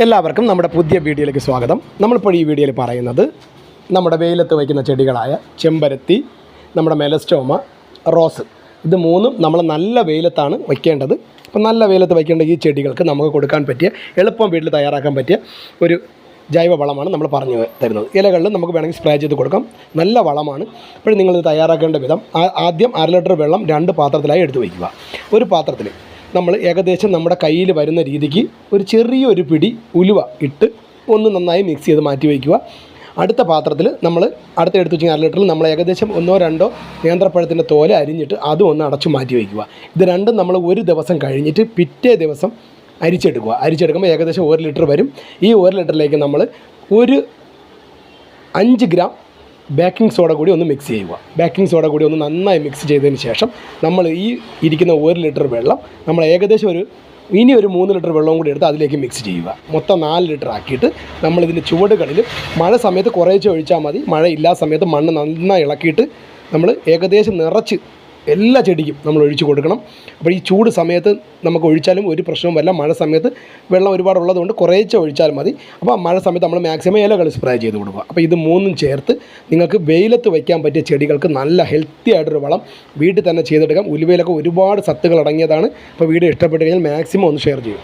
എല്ലാവർക്കും നമ്മുടെ പുതിയ വീഡിയോയിലേക്ക് സ്വാഗതം. നമ്മളിപ്പോൾ ഈ വീഡിയോയിൽ പറയുന്നത് നമ്മുടെ വെയിലത്ത് വയ്ക്കുന്ന ചെടികളായ ചെമ്പരത്തി, നമ്മുടെ മെലസ്റ്റോമ, റോസ്, ഇത് മൂന്നും നമ്മൾ നല്ല വെയിലത്താണ് വയ്ക്കേണ്ടത്. അപ്പോൾ നല്ല വെയിലത്ത് വയ്ക്കേണ്ട ഈ ചെടികൾക്ക് നമുക്ക് കൊടുക്കാൻ പറ്റിയ, എളുപ്പം വീട്ടിൽ തയ്യാറാക്കാൻ പറ്റിയ ഒരു ജൈവ വളമാണ് നമ്മൾ പറഞ്ഞു തരുന്നത്. ഇലകളിൽ നമുക്ക് വേണമെങ്കിൽ സ്പ്രേ ചെയ്ത് കൊടുക്കാം. നല്ല വളമാണ്. അപ്പോൾ നിങ്ങളിത് തയ്യാറാക്കേണ്ട വിധം, ആദ്യം 1/2 ലിറ്റർ വെള്ളം 2 പാത്രത്തിലായി എടുത്ത് വയ്ക്കുക. ഒരു പാത്രത്തിൽ നമ്മൾ ഏകദേശം നമ്മുടെ കയ്യിൽ വരുന്ന രീതിക്ക് ഒരു ചെറിയൊരു പിടി ഉലുവ ഇട്ട് ഒന്ന് നന്നായി മിക്സ് ചെയ്ത് മാറ്റി വയ്ക്കുക. അടുത്ത പാത്രത്തിൽ നമ്മൾ എടുത്ത് വെച്ച് 1/2 ലിറ്ററിൽ നമ്മൾ ഏകദേശം 1-2 നേന്ത്രപ്പഴത്തിൻ്റെ തോല അരിഞ്ഞിട്ട് അതും ഒന്ന് അടച്ചു മാറ്റി വയ്ക്കുക. ഇത് രണ്ടും നമ്മൾ ഒരു ദിവസം കഴിഞ്ഞിട്ട് പിറ്റേ ദിവസം അരിച്ചെടുക്കുമ്പോൾ ഏകദേശം 1 ലിറ്റർ വരും. ഈ 1 ലിറ്ററിലേക്ക് നമ്മൾ ഒരു 5 ഗ്രാം ബേക്കിംഗ് സോഡ കൂടി ഒന്ന് മിക്സ് ചെയ്യുക. ബേക്കിംഗ് സോഡ കൂടി ഒന്ന് നന്നായി മിക്സ് ചെയ്തതിന് ശേഷം നമ്മൾ ഈ ഇരിക്കുന്ന 1 ലിറ്റർ വെള്ളം നമ്മൾ ഏകദേശം ഒരു 3 ലിറ്റർ വെള്ളവും കൂടി എടുത്ത് അതിലേക്ക് മിക്സ് ചെയ്യുക. മൊത്തം 4 ലിറ്റർ ആക്കിയിട്ട് നമ്മളിതിൻ്റെ ചുവടുകളിൽ മഴ സമയത്ത് കുറേശ്ശെ ഒഴിച്ചാൽ മതി. മഴ ഇല്ലാത്ത സമയത്ത് മണ്ണ് നന്നായി ഇളക്കിയിട്ട് നമ്മൾ ഏകദേശം നിറച്ച് എല്ലാ ചെടിക്കും നമ്മൾ ഒഴിച്ച് കൊടുക്കണം. അപ്പോൾ ഈ ചൂട് സമയത്ത് നമുക്ക് ഒഴിച്ചാലും ഒരു പ്രശ്നവും വരില്ല. മഴ സമയത്ത് വെള്ളം ഒരുപാടുള്ളതുകൊണ്ട് കുറേശ്ശെ ഒഴിച്ചാൽ മതി. അപ്പോൾ മഴ സമയത്ത് നമ്മൾ മാക്സിമം ഇലകൾ സ്പ്രേ ചെയ്ത് കൊടുക്കുക. അപ്പോൾ ഇത് മൂന്നും ചേർത്ത് നിങ്ങൾക്ക് വെയിലത്ത് വയ്ക്കാൻ പറ്റിയ ചെടികൾക്ക് നല്ല ഹെൽത്തി ആയിട്ടൊരു വളം വീട്ടിൽ തന്നെ ചെയ്തെടുക്കാം. ഉലുവയിലൊക്കെ ഒരുപാട് സത്തുകൾ അടങ്ങിയതാണ്. അപ്പോൾ വീഡിയോ ഇഷ്ടപ്പെട്ട് കഴിഞ്ഞാൽ മാക്സിമം ഒന്ന് ഷെയർ ചെയ്യും.